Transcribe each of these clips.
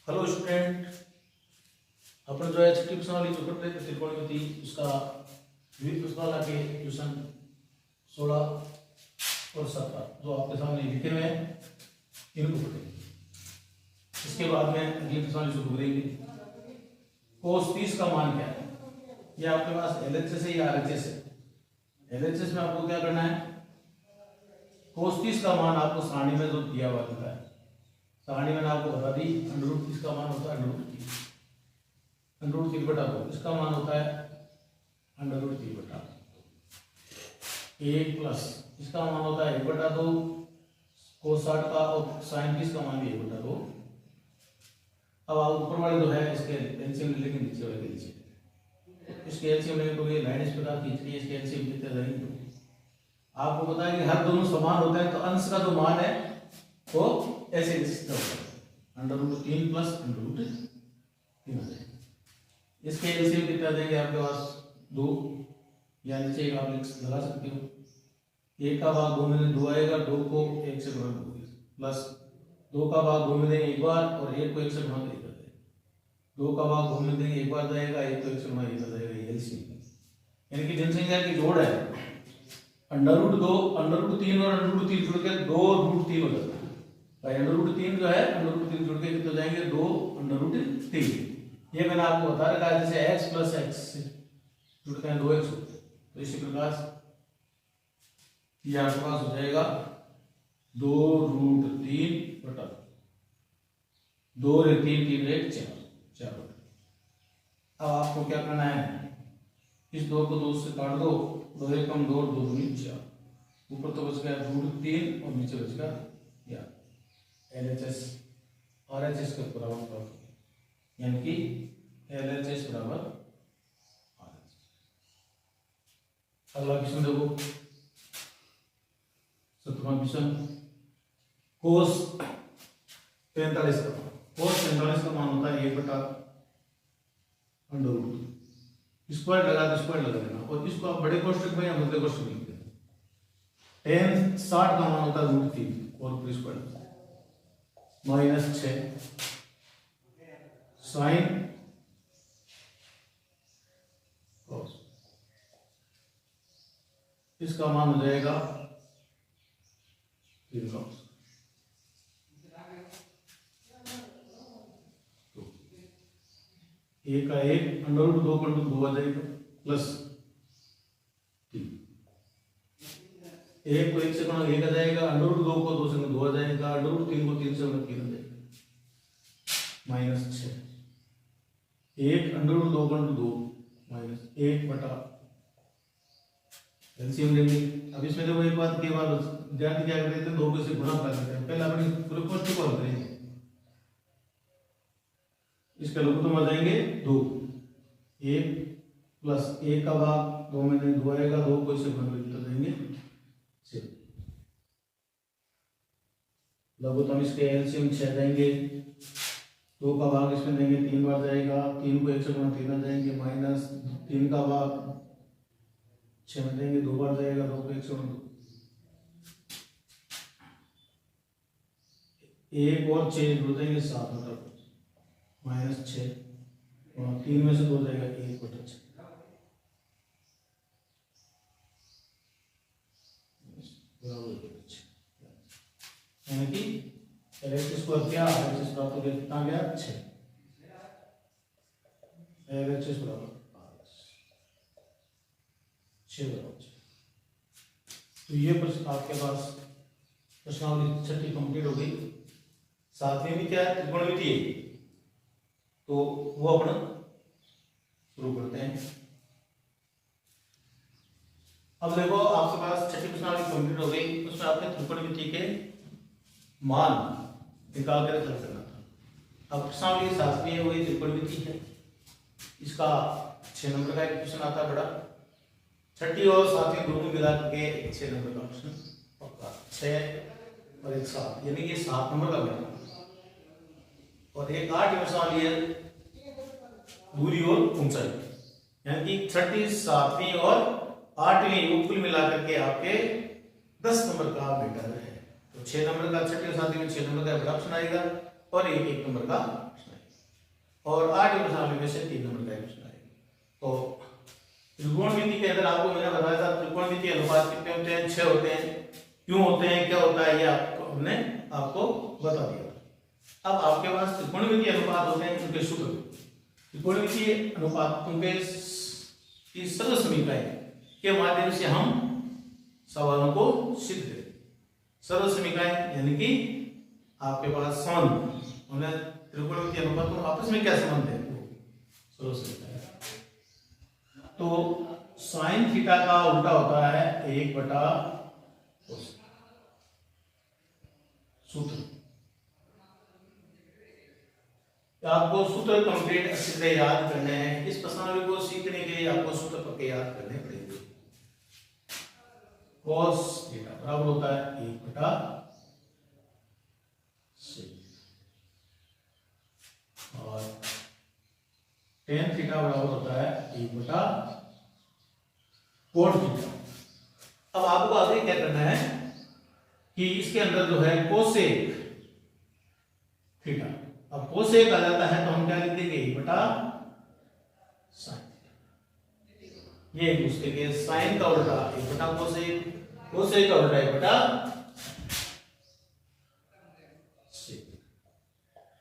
Hello student, अपन जो है छठी प्रश्न वाली जो करते थे त्रिकोणमिति उसका द्वितीय प्रश्न वाला के क्वेश्चन 16 और 17 जो आपके सामने लिखे हुए हैं इनको पढ़ेंगे। इसके बाद में अगली प्रश्न वाली शुरू करेंगे। cos 30 का मान क्या है? ये आपके पास LHS है या RHS है? LHS में आपको क्या करना है? cos 30 का मान आपको सारणी में जो दिया हुआ है सारणी में आपको बता दी √30 का मान होता है √3 बटा 2। इसका मान होता है √3 बटा 1 प्लस इसका मान होता है 1 बटा 2 cos 60 का और sin 30 का मान भी 1 बटा 2। अब आप ऊपर वाले जो है इसके एलसीएम ले लेंगे, नीचे वाले के नीचे इसके एलसीएम लेंगे तो ये लाइन इस प्रकार खींच रही है, इसके एलसीएम कितने जाएंगे? आपको पता है कि हर दोनों समान होते हैं, तो अंश का जो मान है वो ऐसे लिखना होगा √3 प्लस √3 आ जाएगा। इसके एलसीएम कितना देंगे आपके पास 2 या नीचे आप लगा सकते हो। 1 का भाग 2 में 2 आएगा, 2 को 1 से गुणा करोगे प्लस 2 का भाग 2 में देंगे एक बार और 1 को 1 से गुणा कर देंगे। 2 का भाग 2 में देंगे एक बार जाएगा, 1 को 1 से गुणा जाएगा। ये एलसीएम यानी कि जनसंख्या की जोड़ है √2 √3 और √3 जुड़ के 2 √3 हो जाता है। √3 जो है √3 जुड़ के कितने जाएंगे 2 √3। ये मैंने आपको बता रखा है, जैसे x प्लस x जुड़ते हैं 2x होते हैं, तो इसी प्रकार ये आपके पास हो जाएगा 2 √3 बटा 2 × 3 3 1 4। अब आपको क्या करना है, इस 2 को 2 से काट दो, 2 1 कम 2 2 दूनी 4, ऊपर तो बच गया √3 और नीचे बच गया या LHS RHS के बराबर प्राप्त, यानी कि LHS बराबर RHS। अगला क्वेश्चन देखो, 17वां क्वेश्चन। cos 45 का मान होता है 1 बटा √2। स्क्वायर लगा तो स्क्वायर लगा देना, और इसको आप बड़े कोष्ठक में या मध्य कोष्ठक में लिखते हैं। tan 60 का मान होता है √3 और ऊपर स्क्वायर -6 sin cos, इसका मान हो जाएगा 3 cos। एक का एक √2 का 2 आ जाएगा प्लस 3, 1 को 1 से गुणा 1 आ जाएगा, √2 को 2 से गुणा 2 आ जाएगा, √3 को 3 से गुणा 3 आ जाएगा -6। 1 √2 का 2 -1 बटा एलसीएम लेंगे। अब इसमें देखो एक बात के बाद विद्यार्थी क्या कर रहे थे, 2 को से गुणा कर देते हैं। पहले अपनी पूरे कोष्ठक को हल करेंगे, इसका लघुत्तम आ जाएंगे 2, 1 प्लस 1 का भाग 2 में 2 आएगा, 2 को इससे गुणा करके जाएंगे 6। लघुत्तम इसके एलसीएम 6 जाएंगे, 2 का भाग इसमें देंगे 3 बार जाएगा, 3 को 1 से गुणा 3 आ जाएंगे, माइनस 3 का भाग 6 में देंगे 2 बार जाएगा, 2 को 1 से गुणा 1 और 6 जुड़ देंगे 7 बटा -6 और 3 में से 2 जाएगा 1 बटा 6। यानी कि LHS को क्या LHS प्राप्त हो गया, कितना गया 6। LHS बराबर 6 बराबर 6। तो ये प्रश्न आपके पास प्रश्नावली छठी कंप्लीट हो गई। सातवीं भी क्या है, त्रिकोणमिति है, तो वो अपना शुरू करते हैं। अब देखो आपके पास छठी प्रश्नावली कंप्लीट हो गई, उसमें आपने त्रिकोणमिति के मान निकाल कर हल करना था। अब प्रश्नावली सातवीं हो गई, त्रिकोणमिति है, इसका 6 नंबर का एक क्वेश्चन आता है बड़ा। छठी और सातवीं दोनों मिला के 6 नंबर का क्वेश्चन पक्का, 6 और 1 7, यानी कि 7 नंबर का बना। और एक 8 प्रश्नावली है दूरी और ऊंचाई, यानी कि छठी 7वीं और 8वीं कुल मिलाकर के आपके 10 नंबर का बेटा है। तो 6 नंबर का छठी और 7वीं में 6 नंबर का बड़ा प्रश्न आएगा और एक 1 नंबर का प्रश्न आएगा। और 8 इक्वेशन में से 3 नंबर का इक्वेशन आएगा। तो त्रिकोणमिति के अंदर आपको मैंने बताया था त्रिकोणमिति अनुपात कितने होते हैं, 6 होते हैं। क्यों होते हैं, क्या होता है, ये हमने आपको बता दिया। अब आपके पास त्रिकोणमिति अनुपात होते हैं, उनके सूत्र। त्रिकोणमिति अनुपात उनके की सरल समीकरण के माध्यम से हम सवालों को सिद्ध करें। सरल समीकरण यानी कि आपके पास संबंध उन्हें त्रिकोणमिति अनुपात तो आपस में क्या संबंध है, सरल समीकरण। तो साइन थीटा का उल्टा होता है 1/cos। सूत्र आपको सूत्र कंप्लीट अच्छी तरह याद करने हैं। इस प्रश्नावली को सीखने के लिए आपको सूत्र पक्के याद करने पड़ेंगे। cos थीटा बराबर होता है 1/6 और tan थीटा बराबर होता है 1/cot थीटा। अब आपको आगे क्या करना है कि इसके अंदर जो है कोसेक थीटा, अब कोसेक आ जाता है तो हम क्या लिख देंगे 1/sin। ये उसके लिए साइन का उल्टा 1/कोसेक, कोसेक का उल्टा 1/sec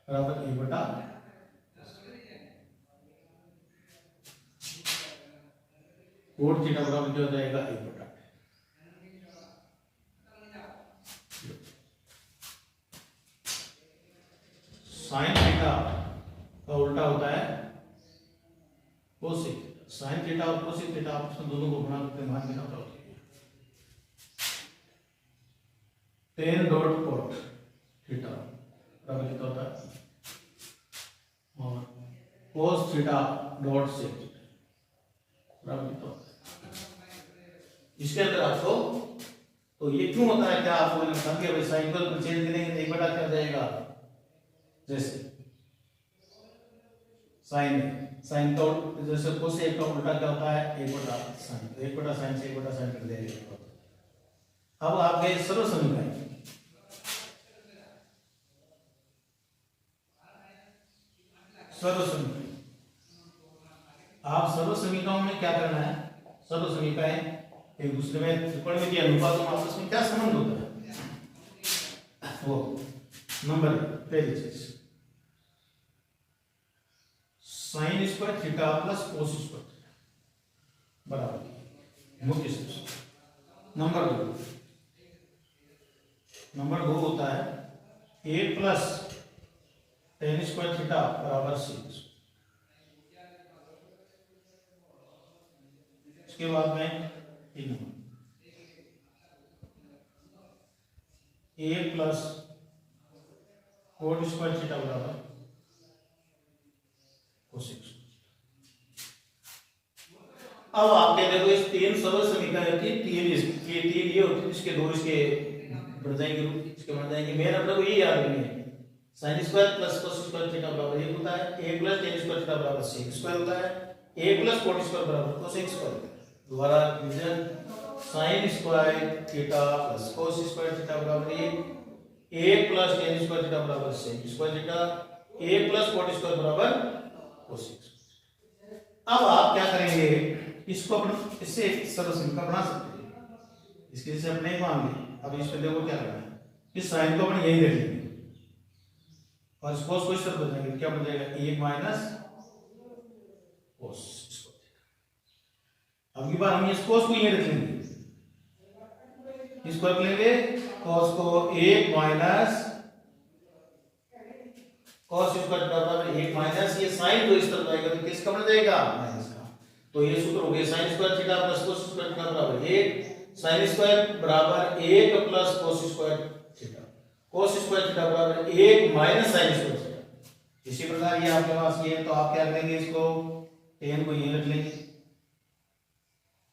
बराबर 1/। कोट थीटा बराबर क्या हो जाएगा 1/। साइन थीटा का उल्टा होता है कोसेक। साइन थीटा और कोसेक थीटा आपस में दोनों को गुणा करके मान देना होता है। tan डॉट cot थीटा बराबर कितना होता है, और cos थीटा डॉट sec बराबर कितना होता है। इसके अंदर आपको तो ये क्यों होता है, क्या आपको मैंने बता दिया भाई, साइन को चेंज करेंगे तो 1/क्या हो जाएगा, जैसे साइन का जैसे कोसेक का उल्टा क्या होता है 1/sin, 1/sin से 1/sin कर देंगे। अब आप गए सरल समीकरण। सरल समीकरण आप सरल समीकरणों में क्या करना है, सरल समीकरण एक दूसरे में त्रिकोणमितीय अनुपातों में आपस में क्या संबंध होता है, वो नंबर पहली चीज sign square theta plus cos square theta बराबर मुख्य सूत्र। नंबर दो होता है 1 प्लस tan स्क्वायर थीटा बराबर 6। इसके बाद में 3 number 1 plus cot square theta बराबर कोसेक। अब आपके देखो इस 3 सरल समीकरण की 3 ये होती है, इसके 2 इसके बढ़ जाएंगे, इसके बढ़ जाएंगे। मेरा मतलब ये याद रखनी है sin square plus cos square theta बराबर 1 होता है, 1 प्लस tan स्क्वायर थीटा बराबर sec स्क्वायर होता है, 1 प्लस cot स्क्वायर बराबर cosec स्क्वायर। दोबारा division sin square theta plus cos square theta बराबर 1 प्लस tan स्क्वायर थीटा बराबर sec square theta, 1 plus cot square बराबर cosec। अब आप क्या करेंगे, इसको अपन इससे सरल समीकरण बना सकते हैं, इसके जैसे हम नहीं मांगे। अब इस पे देखो क्या करना है, इस साइन को अपन यही रख लेंगे और इस cos को इस तरफ बदलेंगे, क्या बन जाएगा 1 माइनस cos स्क्वायर थीटा। अब की बार हम इस cos को यही रख लेंगे, इसको रख लेंगे cos को 1 माइनस cos स्क्वायर थीटा बराबर 1 माइनस ये sin को इस तरफ जाएगा तो किसका बन जाएगा, माइनस का। तो ये सूत्र हो गया sin square theta plus cos square theta बराबर 1, sin स्क्वायर बराबर 1 plus cos square theta, cos square theta बराबर 1 माइनस sin स्क्वायर थीटा। इसी प्रकार ये आपके पास ये है, तो आप क्या करेंगे, इसको tan को यहीं रख लेंगे,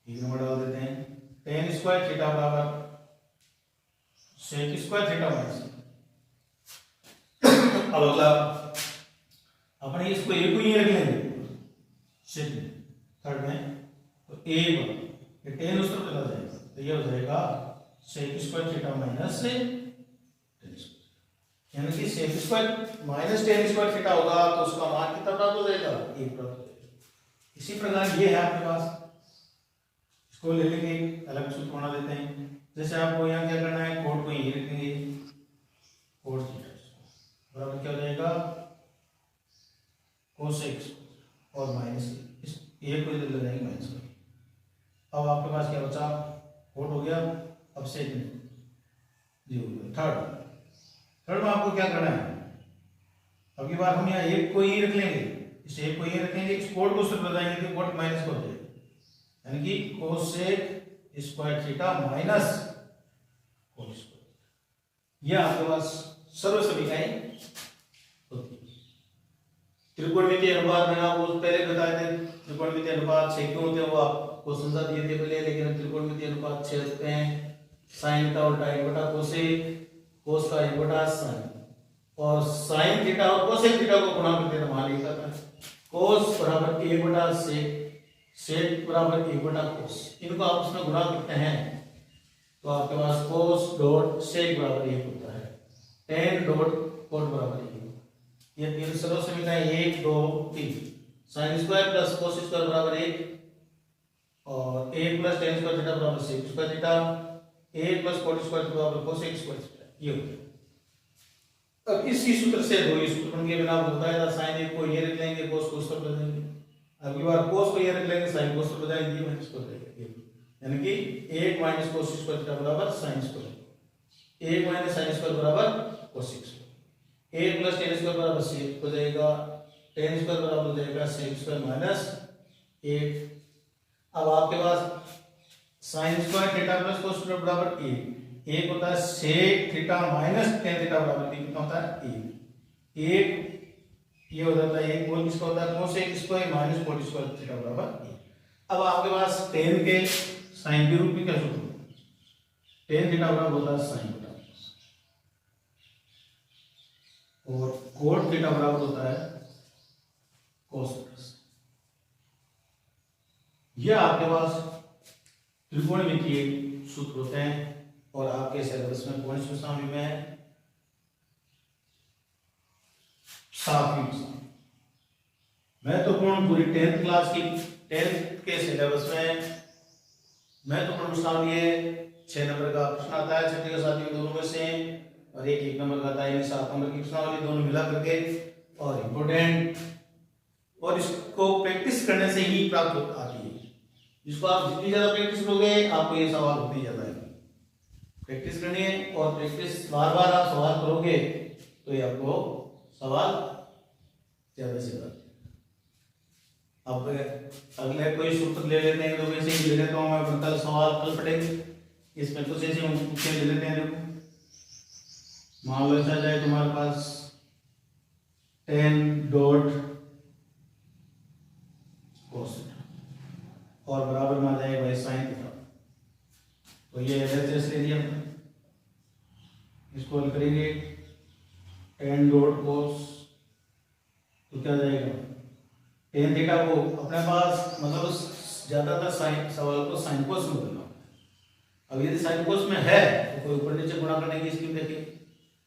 एक नंबर डाल देते हैं, tan स्क्वायर थीटा बराबर sec स्क्वायर थीटा माइनस। अब अगला अपने इसको a को यहीं रख लेंगे सेकंड थर्ड में, तो a ये tan उस तरफ चला जाएगा, तो ये हो जाएगा sec स्क्वायर थीटा माइनस से tan स्क्वायर। यानी कि sec square minus tan square theta होगा तो उसका मान कितना प्राप्त हो जाएगा, 1 प्राप्त हो जाएगा। इसी प्रकार ये है आपके पास, इसको ले लेंगे अलग सूत्र बना देते हैं। जैसे आपको यहाँ क्या करना है, कोड को यही रखेंगे, कोड थीटा बराबर क्या हो जाएगा, कोसेक और माइनस इस एक को इधर ले जाएंगे माइनस का। अब आपके पास क्या बचा, कोड हो गया। अब सेकंड जी हो गया। थर्ड में आपको क्या करना है, अब की बार हम यहाँ एक को ही रख लेंगे, इस एक को ही रखेंगे, इस कोड को सिर्फ बताएंगे तो कोड माइनस को हो जाएगा, यानी कि cosec square theta minus cos square. यह आपके पास सर्व समीकरण होती है। त्रिकोणमितीय अनुपात मैंने आपको पहले बताए थे, त्रिकोणमितीय अनुपात 6 क्यों होते हैं वो आपको समझा दिए थे पहले, लेकिन त्रिकोणमितीय अनुपात 6 होते हैं। साइन का उल्टा 1 बटा कोसेक, कोस का 1 बटा साइन, और साइन थीटा और कोसेक थीटा को गुणा करते हैं मान लिखा था, कोस बराबर 1 बटा सेक, सेक बराबर 1 बटा कोस, इनको आपस में गुणा करते हैं तो आपके पास कोस डॉट सेक बराबर 1 होता है, टेन डॉट कोट बराबर 1। ये तीन सरल समीकरण 1 2 3, sine square plus cos square बराबर 1 और 1 प्लस टेन स्क्वायर थीटा बराबर sec square theta, 1 plus cot square बराबर कोसेक स्क्वायर थीटा, ये हो गया। अब इसी सूत्र से दो ये सूत्र बन गए, मैंने आपको बताया था, साइन 1 को ये रख लेंगे, कोस को उस तरफ रख देंगे, अगली बार कोस को ये रख लेंगे, साइन को उस तरफ रख देंगे, माइनस को रख देंगे, यानी कि 1 माइनस कोस स्क्वायर थीटा बराबर sine square, 1 minus sine square बराबर cosec square, 1 plus tan square बराबर सेक हो जाएगा, टेन स्क्वायर बराबर हो जाएगा सेक स्क्वायर माइनस 1। अब आपके पास sine square theta plus cos square बराबर 1 होता है, sec theta minus tan theta बराबर कितना होता है 1 ये हो जाता है 1, और किसका होता है cosec square minus cot square theta बराबर 1। अब आपके पास टेन के साइन के रूप में क्या सूत्र, टेन थीटा बराबर होता है साइन थीटा और कोट थीटा बराबर होता है कोस थीटा। यह आपके पास त्रिकोणमितीय सूत्र होते हैं और आपके सिलेबस में कौन सी शामिल में 7वीं महत्वपूर्ण पूरी 10th क्लास की 10th के सिलेबस में महत्वपूर्ण प्रश्न ये 6 नंबर का प्रश्न आता है, 6वीं और 7वीं दोनों में से, और एक नंबर का आता है, 7 नंबर की प्रश्नावली दोनों मिला करके और इम्पोर्टेंट, और इसको प्रैक्टिस करने से ही प्राप्त आती है। जिसको आप जितनी ज्यादा प्रैक्टिस करोगे आपको ये सवाल होते ज्यादा है, प्रैक्टिस करनी है और प्रैक्टिस बार बार आप सवाल करोगे तो ये आपको सवाल ज्यादा से ज्यादा। अब अगले कोई सूत्र ले लेते हैं, तो वैसे ही ले लेता हूँ मैं, कल सवाल कल पढ़ेंगे, इसमें कुछ ऐसे मुख्य ले लेते हैं। देखो मान लो ऐसा जाए तुम्हारे पास 10 डॉट कोस और बराबर में आ जाएगा भाई साइन थीटा, तो ये एलएचएस ले लिया हमने, इसको हल करेंगे 10 डॉट कोस, तो क्या जाएगा टेन थीटा को अपने पास मतलब ज्यादातर साइन सवाल को साइन कोस में करना। अब यदि साइन कोस में है तो कोई ऊपर नीचे गुणा करने की स्कीम देखिए।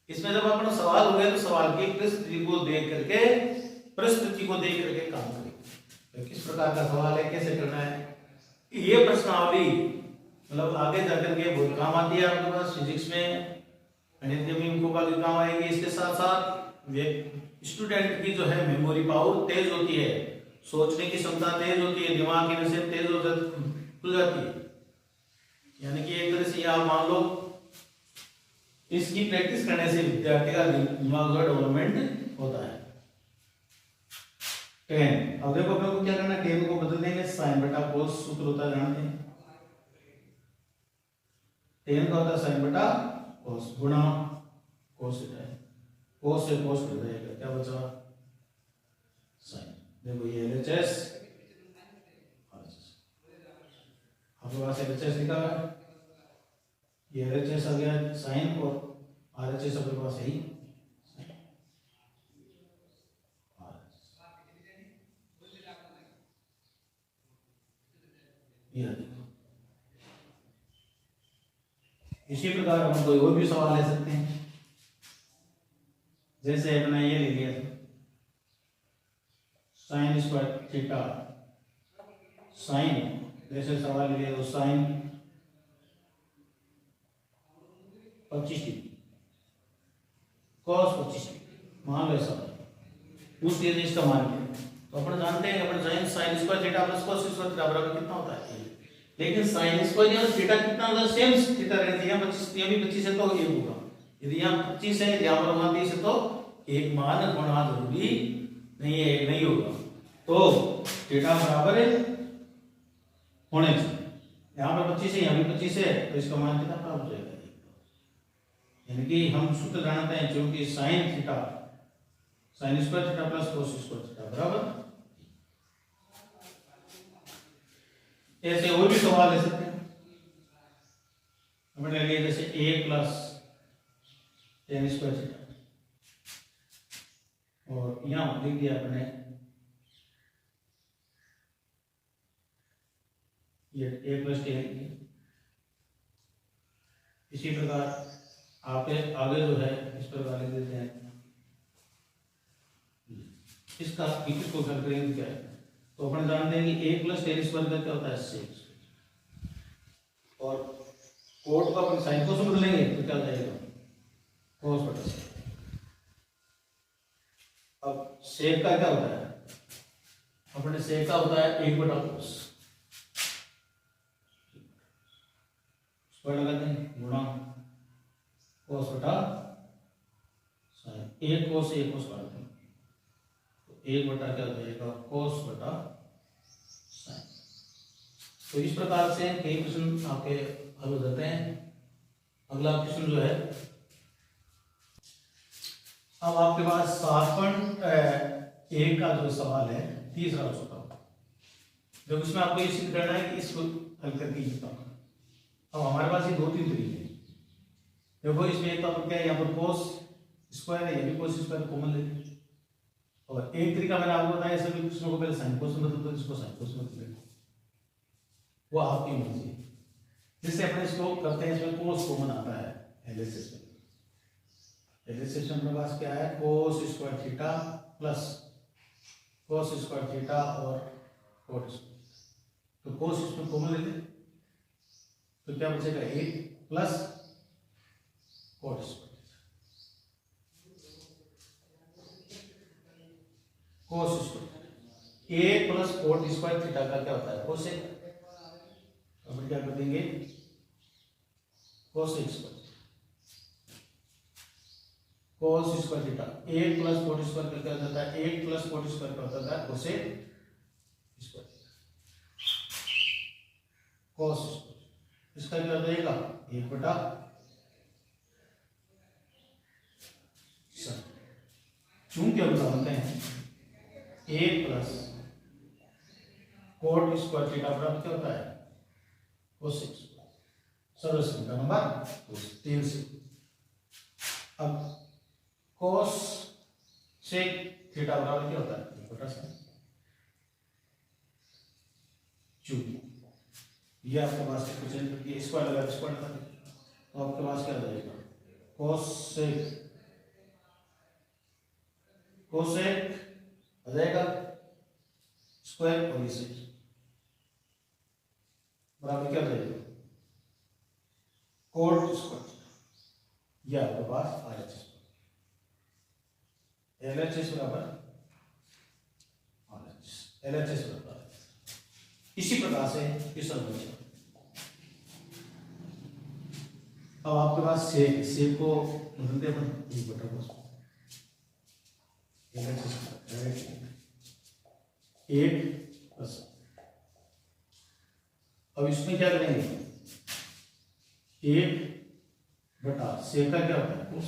इसमें जब अपना सवाल हो गया तो सवाल की परिस्थिति को देख करके काम करेंगे, तो किस प्रकार का सवाल है, कैसे करना है। ये प्रश्नावली मतलब आगे जाकर के बहुत काम आती है आपके पास फिजिक्स में, गणित में इनको का भी काम आएगी। इसके साथ साथ स्टूडेंट की जो है मेमोरी पावर तेज होती है, सोचने की क्षमता तेज होती है, दिमाग की नसें तेज हो खुल जाती है, यानी कि एक तरह से आप मान लो इसकी प्रैक्टिस करने से विद्यार्थी का दिमाग का डेवलपमेंट होता है। 10 अब देखो अपने को क्या करना है, 10 को बदल देंगे साइन बटा कोस, सूत्र होता है जानते हैं 10 का होता है साइन बटा कोस गुणा कोस थीटा, कोस से कोस कट जाएगा, क्या बचा साइन। देखो ये एलएचएस आपके पास एलएचएस लिखा है, ये एलएचएस आ गया साइन और आरएचएस अपने पास यही इसी प्रकार हम कोई और भी सवाल ले सकते हैं। जैसे अपना ये ले लिया था साइन स्क्वायर थीटा, साइन जैसे सवाल लिया तो साइन 25 डिग्री, कॉस 25 डिग्री मान लो ऐसा उस चीज इसका मान लिया। तो अपन जानते हैं अपन sine sine square theta plus cos square theta बराबर कितना होता है, लेकिन साइन स्क्वायर या थीटा कितना होगा, सेम थीटा रहती है। 25 ये भी 25 है तो ये होगा, यदि यहाँ 25 है यहाँ पर वहां 30 है तो एक मान होना जरूरी नहीं है, एक नहीं होगा। तो थीटा बराबर होने चाहिए, यहाँ पर 25 है यहाँ भी 25 है तो इसका मान कितना प्राप्त हो जाएगा, यानी कि हम सूत्र जानते हैं क्योंकि sine theta sine square theta plus cos square theta बराबर। ऐसे और भी सवाल ले सकते हैं अपने लिए, जैसे a plus tan square theta, और यहां लिख दिया अपने ये a प्लस टेन। इसी प्रकार आप आगे जो है इस प्रकार लिख देते हैं, इसका इसको हल करेंगे क्या है, तो अपन जानते हैं कि a प्लस टेन स्क्वायर का क्या होता है 6, और कोट को अपन साइन कोस में बदलेंगे तो क्या हो जाएगा कोस बटा सेक। अब सेक का क्या होता है, अपने सेक का होता है 1 बटा कोस, स्क्वायर लगाते हैं गुणा कोस बटा साइन, 1 कोस 1 कोस काटते हैं तो 1 बटा क्या हो जाएगा कोस बटा साइन। तो इस प्रकार से कई क्वेश्चन आपके हल हो जाते हैं। अगला क्वेश्चन जो है, अब आपके पास 7.1 का जो सवाल है तीसरा उसका, जब उसमें आपको ये सिद्ध करना है कि इसको हल करके जीता। अब हमारे पास ये 2-3 तरीके हैं। देखो इसमें एक तो क्या है, यहाँ पर कोस स्क्वायर है, ये भी कोस स्क्वायर कॉमन लेते हैं, और एक तरीका मैंने आपको बताया सभी क्वेश्चनों को पहले साइन कोस में बदल दो, इसको साइन कोस में बदल दो, वो आपकी मर्जी है। जिससे अपने इसको करते हैं, इसमें कोस कॉमन आता है एलएचएस में। एलएचएस में अपने पास क्या है कोस square theta plus cos square theta और कोट स्क्वायर, तो कोस इसमें कॉमन लेते तो क्या बचेगा 1 plus cot square cos square, a plus cot square theta का क्या होता है कोसेक, तो हम क्या कर देंगे कोसेक स्क्वायर कोस square theta, 1 plus cot square का क्या हो जाता है 1 प्लस कोट स्क्वायर का होता है कोसेक स्क्वायर कोस स्क्वायर, इसका क्या हो जाएगा 1 बटा साइन। चूंकि हम जानते हैं a plus cot square theta बराबर क्या होता है कोसेक स्क्वायर, सर्वसमीकरण नंबर 3 से। अब कोस सेक थीटा बराबर क्या होता है 1 बटा साइन, चूंकि ये आपके पास क्वेश्चन स्क्वायर लगा स्क्वायर लगा तो आपके पास क्या हो जाएगा कोसेक आ जाएगा स्क्वायर और इसे बराबर क्या हो जाएगा कोट स्क्वायर, ये आपके पास आरएचएस एलएचएस बराबर एलएचएस बराबर। इसी प्रकार से क्वेश्चन बचा। अब आपके पास सेक सेक को बदलते हैं 1 बटा कोस, एक प्लस। अब इसमें क्या करेंगे 1 बटा सेक का क्या होता है कोस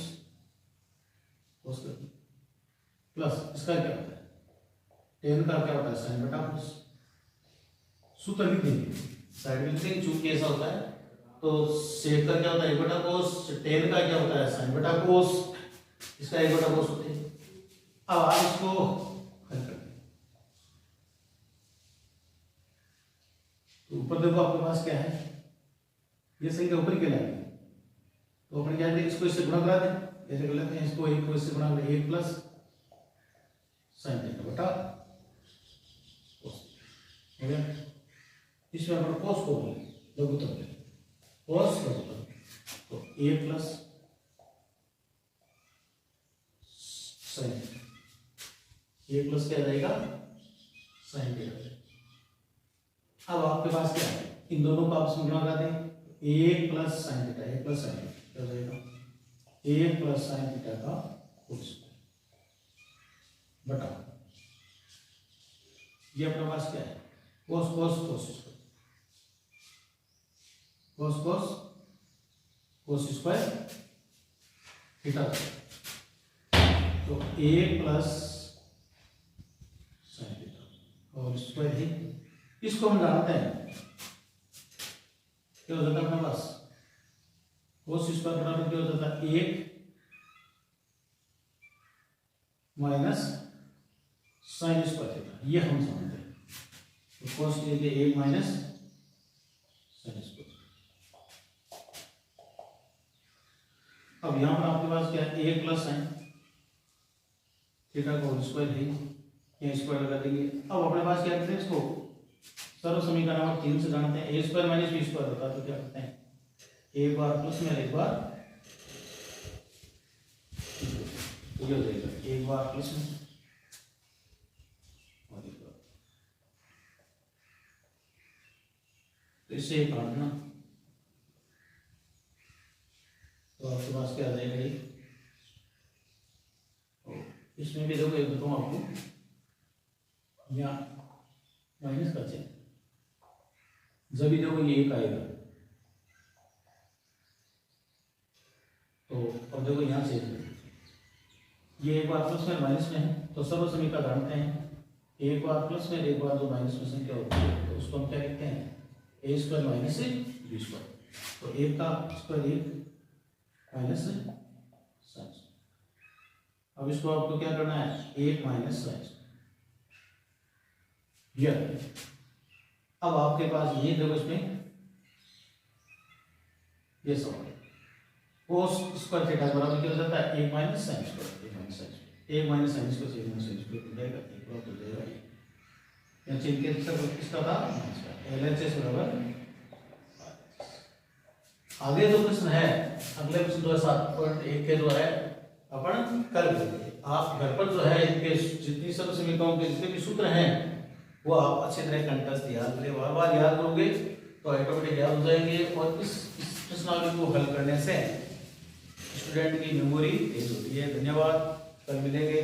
कोस का प्लस इसका क्या होता है टेन का क्या होता है साइन बटा कोस। सूत्र लिख देंगे साइड में लिखेंगे, चूंकि ऐसा होता है तो सेक का क्या होता है 1 बटा कोस, टेन का क्या होता है साइन बटा कोस, इसका 1 बटा कोस होते हैं। अब आप इसको हल कर तो ऊपर देखो आपके पास क्या है ये संख्या ऊपर के लाएंगे तो अपन क्या इसको इससे गुणा करा दें, ऐसे कर लेते हैं इसको, एक को इससे गुणा करें, 1 प्लस साइन थीटा बटा कोस, हो गया। इसमें अपन कोस को बोले लघुत्तम ले, कोस लघुत्तम, तो 1 प्लस साइन, 1 प्लस क्या जाएगा साइन थीटा। अब आपके पास क्या है, इन दोनों को आपस में गुणा कर दें, 1 plus sine theta, 1 plus sign क्या हो जाएगा, 1 प्लस साइन थीटा का होल स्क्वायर बटा, ये अपने पास क्या है, कोस कोस कोस कोस कोस कोस स्क्वायर थीटा, तो 1 प्लस साइन थीटा और स्क्वायर ही, इसको हम जानते हैं क्या हो जाता है अपने पास, कोस स्क्वायर बराबर क्या हो जाता है, 1 माइनस साइन स्क्वायर थीटा, ये हम समझते हैं। तो कोस के लिए 1 माइनस साइन स्क्वायर। अब यहां पर आपके पास क्या है, 1 प्लस साइन थीटा का होल स्क्वायर है, ये स्क्वायर लगा देंगे। अब अपने पास क्या करते हैं, इसको सर्व समीकरण नंबर 3 से जानते हैं, ए स्क्वायर माइनस बी स्क्वायर होता है, तो क्या करते हैं, एक बार प्लस में एक बार ये हो जाएगा, एक बार प्लस में और एक बार, तो इससे एक काट देना, तो आपके पास क्या आ जाएगा, ये इसमें भी देखो, एक बताऊँ आपको, यहाँ माइनस का चिन्ह, जब भी देखो ये 1 आएगा, तो अब देखो यहाँ से ये एक बार प्लस में माइनस में है, तो सर्व समीकरण जानते हैं, एक बार प्लस में एक बार जो माइनस में संख्या होती है, तो उसको हम क्या कहते हैं, ए स्क्वायर माइनस बी स्क्वायर, तो 1 का स्क्वायर 1 माइनस साइन। अब इसको आपको क्या करना है, 1 माइनस साइन, अब आपके पास ये देखो, इसमें ये सवाल कोस स्क्वायर थीटा बराबर क्या हो जाता है, 1 minus sine square, 1 minus sine square, 1 minus sine square, 1 minus sine square हो जाएगा, एक बार हो जाएगा, या चिन्ह के सब किसका था, एलएचएस बराबर। आगे जो प्रश्न है, अगले प्रश्न 7.1 के जो है अपन कर लेंगे, आप घर पर जो है इनके जितनी सर्व समीकरणों के जितने भी सूत्र हैं वो आप अच्छी तरह कंठस्थ याद करें, बार बार याद करोगे तो ऑटोमेटिक याद हो जाएंगे, और इस प्रश्नावली को हल करने से स्टूडेंट की मेमोरी तेज होती है। धन्यवाद, कल मिलेंगे।